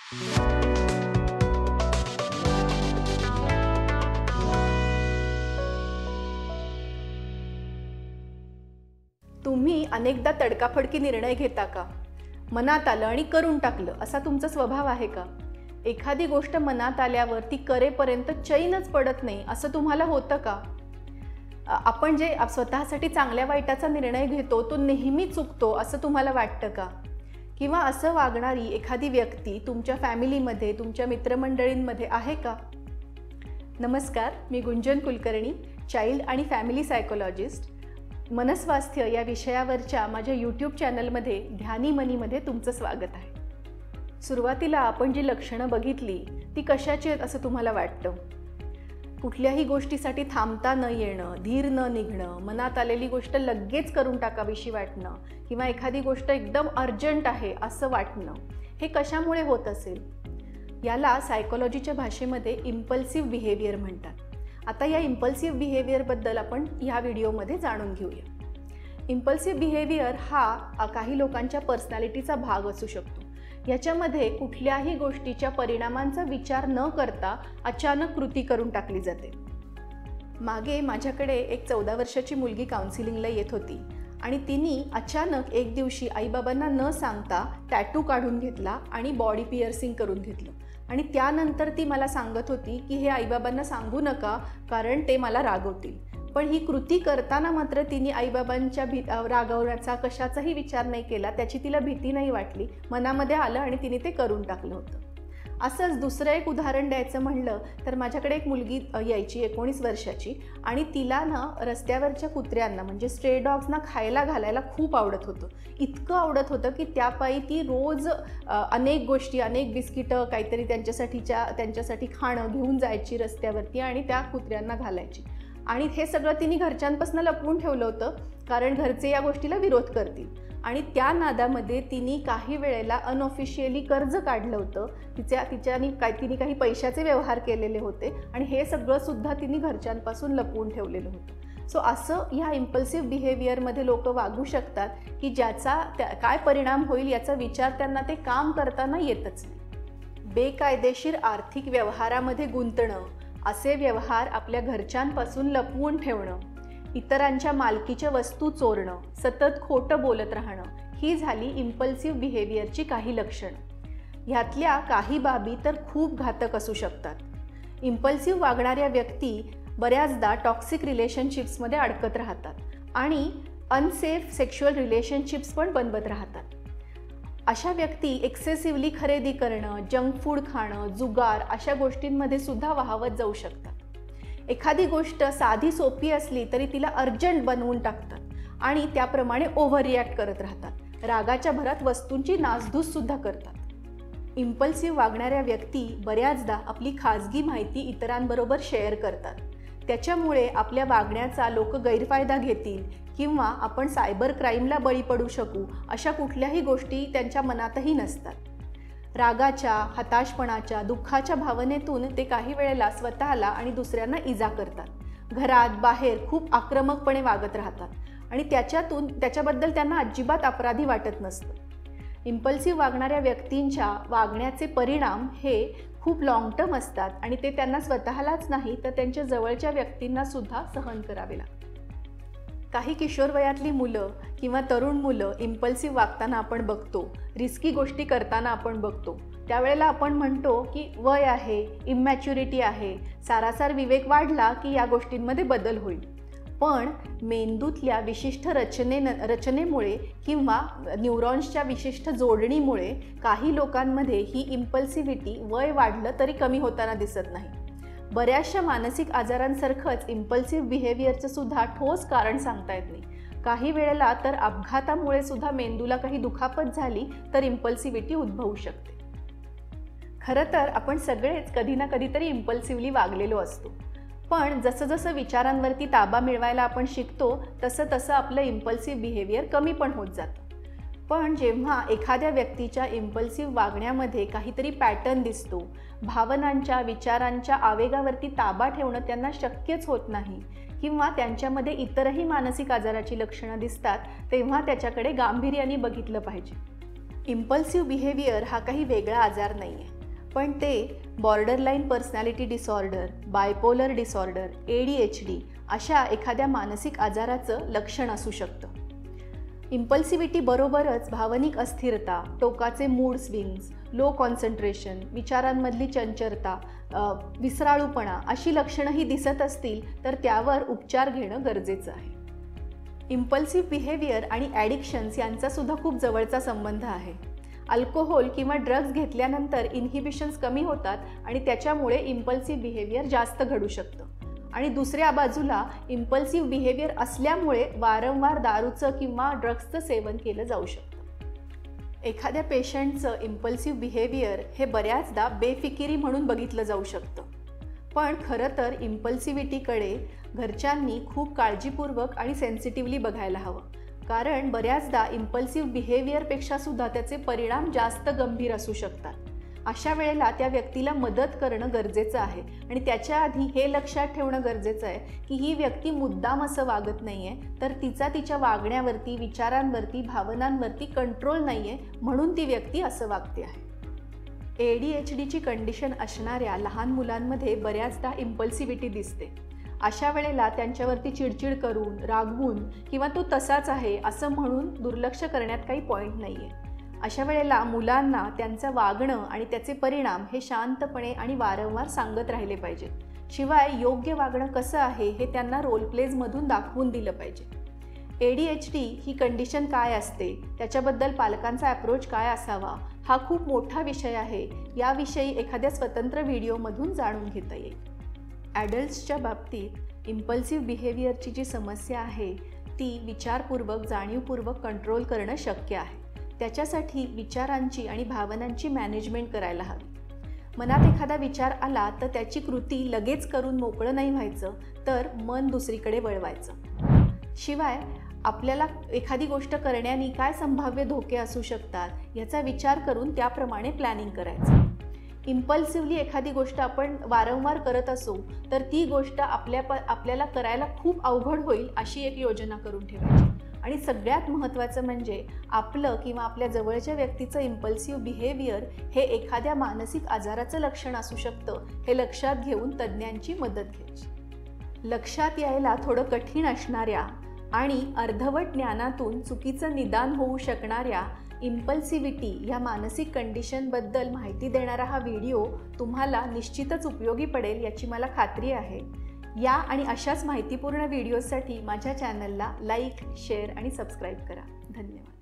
तुम्ही अनेकदा तडकाफडकी निर्णय घेता का? मनात आलं आणि करून टाकलं असा तुमचा स्वभाव आहे का? एखादी गोष्ट मनात आल्यावर ती करेपर्यंत चैनच पडत नाही असं तुम्हाला होतं का? आपण जे स्वतःसाठी चांगल्या वाईटाचा निर्णय घेतो तो नेहमी चुकतो असं तुम्हाला वाटतं का? किंवा असं वागणारी एखादी व्यक्ती तुमच्या फॅमिलीमध्ये, तुमच्या मित्रमंडळींमध्ये आहे का? नमस्कार, मी गुंजन कुलकर्णी, चाइल्ड आणि फॅमिली सायकोलॉजिस्ट. मनस्वास्थ्य या विषयावरच्या माझ्या यूट्यूब चॅनलमध्ये ध्यानी मनीमध्ये तुमचं स्वागत आहे. सुरुवातीला आपण जी लक्षणं बघितली ती कशाची आहेत असं तुम्हाला वाटतं? कुठल्याही गोष्टीसाठी थांबता न येणं, धीर न निघणं, मनात आलेली गोष्ट लगेच करून टाकावीशी वाटणं किंवा एखादी गोष्ट एकदम अर्जंट आहे असं वाटणं, हे कशामुळे होत असेल? याला सायकोलॉजीच्या भाषेमध्ये इम्पल्सिव्ह बिहेवियर म्हणतात. आता या इम्पल्सिव्ह बिहेवियरबद्दल आपण ह्या व्हिडिओमध्ये जाणून घेऊया. इम्पल्सिव्ह बिहेवियर हा काही लोकांच्या पर्सनॅलिटीचा भाग असू शकतो. याच्यामध्ये कुठल्याही गोष्टीच्या परिणामांचा विचार न करता अचानक कृती करून टाकली जाते. मागे माझ्याकडे एक 14 वर्षाची मुलगी काउन्सिलिंगला येत होती आणि तिने अचानक एक दिवशी आईबाबांना न सांगता टॅटू काढून घेतला आणि बॉडी पिअर्सिंग करून घेतलं. आणि त्यानंतर ती मला सांगत होती की हे आईबाबांना सांगू नका कारण ते मला रागवतील. पण ही कृती करताना मात्र तिने आईबाबांच्या रागवण्याचा कशाचाही विचार नाही केला, त्याची तिला भीती नाही वाटली, मनामध्ये आलं आणि तिने ते करून टाकलं होतं. असंच दुसरं एक उदाहरण द्यायचं म्हणलं तर माझ्याकडे एक मुलगी यायची 19 वर्षाची आणि तिला ना रस्त्यावरच्या कुत्र्यांना म्हणजे स्ट्रे डॉग्सना खायला घालायला खूप आवडत होतं. इतकं आवडत होतं की त्यापायी ती रोज अनेक गोष्टी, अनेक बिस्किटं काहीतरी त्यांच्यासाठी खाणं घेऊन जायची रस्त्यावरती आणि त्या कुत्र्यांना घालायची. आणि हे सगळं तिने घरच्यांपासून लपवून ठेवलं होतं कारण घरचे या गोष्टीला विरोध करतील. आणि त्या नादामध्ये तिने काही वेळेला अनऑफिशियली कर्ज काढलं होतं. तिने काही पैशाचे व्यवहार केलेले होते आणि हे सगळं सुद्धा तिने घरच्यांपासून लपवून ठेवलेलं होतं. सो असं ह्या इम्पल्सिव्ह बिहेवियरमध्ये लोक वागू शकतात की ज्याचा काय परिणाम होईल याचा विचार त्यांना ते काम करताना येतच नाही. बेकायदेशीर आर्थिक व्यवहारामध्ये गुंतणं, असे व्यवहार आपल्या घरच्यांपासून लपवून ठेवणं, इतरांच्या मालकीच्या वस्तू चोरणं, सतत खोटं बोलत राहणं, ही झाली इम्पल्सिव्ह बिहेवियरची काही लक्षणं. ह्यातल्या काही बाबी तर खूप घातक असू शकतात. इम्पल्सिव्ह वागणाऱ्या व्यक्ती बऱ्याचदा टॉक्सिक रिलेशनशिप्समध्ये अडकत राहतात आणि अनसेफ सेक्शुअल रिलेशनशिप्स पण बनवत राहतात. अशा व्यक्ती एक्सेसिव्हली खरेदी करणं, जंक फूड खाणं, जुगार अशा गोष्टींमध्ये सुद्धा वाहवत जाऊ शकतात. एखादी गोष्ट साधी सोपी असली तरी तिला अर्जंट बनवून टाकतात आणि त्याप्रमाणे ओव्हर रिॲक्ट करत राहतात. रागाच्या भरात वस्तूंची नासधूस सुद्धा करतात. इम्पल्सिव्ह वागणाऱ्या व्यक्ती बऱ्याचदा आपली खाजगी माहिती इतरांबरोबर शेअर करतात. त्याच्यामुळे आपल्या वागण्याचा लोक गैरफायदा घेतील किंवा आपण सायबर क्राईमला बळी पडू शकू अशा कुठल्याही गोष्टी त्यांच्या मनातही नसतात. रागाच्या, हताशपणाच्या, दुःखाच्या भावनेतून ते काही वेळेला स्वतःला आणि दुसऱ्यांना इजा करतात. घरात बाहेर खूप आक्रमकपणे वागत राहतात आणि त्याच्याबद्दल त्यांना अजिबात अपराधी वाटत नसतं. इम्पल्सिव्ह वागणाऱ्या व्यक्तींच्या वागण्याचे परिणाम हे खूप लॉंग टर्म असतात आणि ते त्यांना स्वतःलाच नाही तर त्यांच्या जवळच्या व्यक्तींना सुद्धा सहन करावे लागतात. काही किशोरवयातली मुलं किंवा तरुण मुलं इम्पल्सिव्ह वागताना आपण बघतो, रिस्की गोष्टी करताना आपण बघतो. त्यावेळेला आपण म्हणतो की वय आहे, इमॅच्युरिटी आहे, सारासार विवेक वाढला की या गोष्टींमध्ये बदल होईल. पण मेंदूतल्या विशिष्ट रचनेमुळे किंवा न्यूरॉन्सच्या विशिष्ट जोडणीमुळे काही लोकांमध्ये ही इम्पल्सिव्हिटी वय वाढलं तरी कमी होताना दिसत नाही. बऱ्याचशा मानसिक आजारांसारखंच इम्पल्सिव्ह बिहेवियरचं सुद्धा ठोस कारण सांगता येत नाही. काही वेळेला तर अपघातामुळे सुद्धा मेंदूला काही दुखापत झाली तर इम्पल्सिव्हिटी उद्भवू शकते. खरं तर आपण सगळेच कधी ना कधीतरी इम्पल्सिव्हली वागलेलो असतो. पण जसं जसं विचारांवरती ताबा मिळवायला आपण शिकतो तसं तसं आपलं इम्पल्सिव्ह बिहेवियर कमी पण होत जातं. पण जेव्हा एखाद्या व्यक्तीच्या इम्पल्सिव्ह वागण्यामध्ये काहीतरी पॅटर्न दिसतो, भावनांच्या, विचारांच्या आवेगावरती ताबा ठेवणं त्यांना शक्यच होत नाही किंवा त्यांच्यामध्ये इतरही मानसिक आजाराची लक्षणं दिसतात, तेव्हा त्याच्याकडे गांभीर्याने बघितलं पाहिजे. इम्पल्सिव्ह बिहेवियर हा काही वेगळा आजार नाही आहे. पण ते borderline personality disorder, bipolar disorder, ADHD अशा एखाद्या मानसिक आजाराचं लक्षण असू शकतं. इम्पल्सिव्हिटी बरोबरच भावनिक अस्थिरता, टोकाचे मूड स्विंग्स, लो कॉन्सन्ट्रेशन, विचारांमधली चंचलता, विसराळूपणा अशी लक्षणंही दिसत असतील तर त्यावर उपचार घेणं गरजेचं आहे. इम्पल्सिव्ह बिहेवियर आणि ॲडिक्शन्स यांचासुद्धा खूप जवळचा संबंध आहे. अल्कोहोल किंवा ड्रग्ज घेतल्यानंतर इन्हिबिशन्स कमी होतात आणि त्याच्यामुळे इम्पल्सिव्ह बिहेवियर जास्त घडू शकतं. आणि दुसऱ्या बाजूला इम्पल्सिव्ह बिहेवियर असल्यामुळे वारंवार दारूचं किंवा ड्रग्सचं सेवन केलं जाऊ शकतं. एखाद्या पेशंटचं इम्पल्सिव्ह बिहेवियर हे बऱ्याचदा बेफिकिरी म्हणून बघितलं जाऊ शकतं. पण खरं तर इम्पल्सिव्हिटीकडे घरच्यांनी खूप काळजीपूर्वक आणि सेन्सिटिव्हली बघायला हवं. कारण बऱ्याचदा इम्पल्सिव्ह बिहेवियरपेक्षा सुद्धा त्याचे परिणाम जास्त गंभीर असू शकतात. अशा वेळेला त्या व्यक्तीला मदत करणं गरजेचं आहे आणि त्याच्या आधी हे लक्षात ठेवणं गरजेचं आहे की ही व्यक्ती मुद्दाम असं वागत नाही आहे, तर तिच्या वागण्यावरती, विचारांवरती, भावनांवरती कंट्रोल नाही आहे म्हणून ती व्यक्ती असं वागते आहे. ADHDची कंडिशन असणाऱ्या लहान मुलांमध्ये बऱ्याचदा इम्पल्सिव्हिटी दिसते. अशा वेळेला त्यांच्यावरती चिडचिड करून, रागवून किंवा तो तसाच आहे असं म्हणून दुर्लक्ष करण्यात काही पॉईंट नाही आहे. अशा वेळेला मुलांना त्यांचं वागणं आणि त्याचे परिणाम हे शांतपणे आणि वारंवार सांगत राहिले पाहिजे. शिवाय योग्य वागणं कसं आहे हे त्यांना रोलप्लेजमधून दाखवून दिलं पाहिजे. ADHD ही कंडिशन काय असते, त्याच्याबद्दल पालकांचा अप्रोच काय असावा हा खूप मोठा विषय आहे. याविषयी एखाद्या स्वतंत्र व्हिडिओमधून जाणून घेता येईल. ॲडल्ट्सच्या बाबतीत इम्पल्सिव्ह बिहेवियरची जी समस्या आहे ती विचारपूर्वक, जाणीवपूर्वक कंट्रोल करणं शक्य आहे. त्याच्यासाठी विचारांची आणि भावनांची मॅनेजमेंट करायला हवी. मनात एखादा विचार आला तर त्याची कृती लगेच करून मोकळं नाही व्हायचं, तर मन दुसरीकडे वळवायचं. शिवाय आपल्याला एखादी गोष्ट करण्याने काय संभाव्य धोके असू शकतात याचा विचार करून त्याप्रमाणे प्लॅनिंग करायचं. इम्पल्सिव्हली एखादी गोष्ट आपण वारंवार करत असू तर ती गोष्ट आपल्याला करायला खूप अवघड होईल अशी एक योजना करून ठेवायची. आणि सगळ्यात महत्त्वाचं म्हणजे आपलं किंवा आपल्या जवळच्या व्यक्तीचं इम्पल्सिव्ह बिहेवियर हे एखाद्या मानसिक आजाराचं लक्षण असू शकतं हे लक्षात घेऊन तज्ज्ञांची मदत घ्यायची. लक्षात यायला थोडं कठीण असणाऱ्या आणि अर्धवट ज्ञानातून चुकीचं निदान होऊ शकणाऱ्या इम्पल्सिव्हिटी या मानसिक कंडिशनबद्दल माहिती देणारा हा व्हिडिओ तुम्हाला निश्चितच उपयोगी पडेल याची मला खात्री आहे. या आणि अशाच माहितीपूर्ण व्हिडिओसाठी माझ्या चॅनलला लाईक, शेअर आणि सबस्क्राईब करा. धन्यवाद.